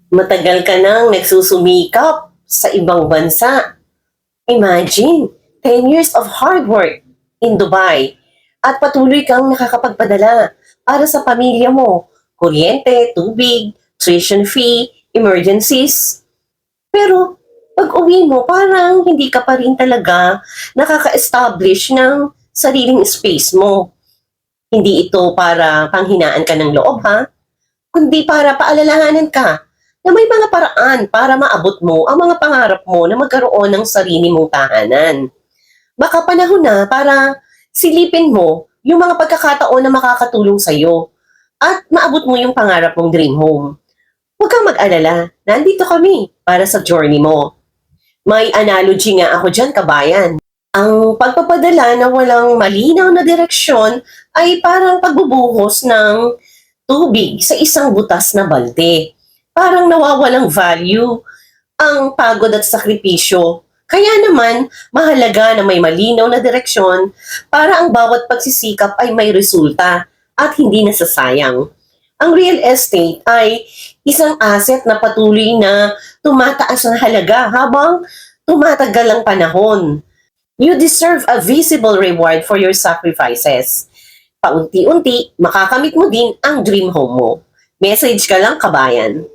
Matagal ka nang nagsusumikap sa ibang bansa. Imagine, 10 years of hard work in Dubai at patuloy kang nakakapagpadala para sa pamilya mo. Kuryente, tubig, tuition fee, emergencies. Pero pag uwi mo, parang hindi ka pa rin talaga nakaka-establish ng sariling space mo. Hindi ito para panghinaan ka ng loob, ha? Kundi para paalalahanan ka na may mga paraan para maabot mo ang mga pangarap mo na magkaroon ng sarili mong tahanan. Baka panahon na para silipin mo yung mga pagkakataon na makakatulong sa'yo at maabot mo yung pangarap mong dream home. Huwag kang mag-alala, nandito kami para sa journey mo. May analogy nga ako dyan, kabayan. Ang pagpapadala na walang malinaw na direksyon ay parang pagbubuhos ng tubig sa isang butas na balde. Parang nawawalang value ang pagod at sakripisyo. Kaya naman, mahalaga na may malinaw na direksyon para ang bawat pagsisikap ay may resulta at hindi nasasayang. Ang real estate ay isang asset na patuloy na tumataas ang halaga habang tumatagal ang panahon. You deserve a visible reward for your sacrifices. Paunti-unti, makakamit mo din ang dream home mo. Message ka lang, kabayan.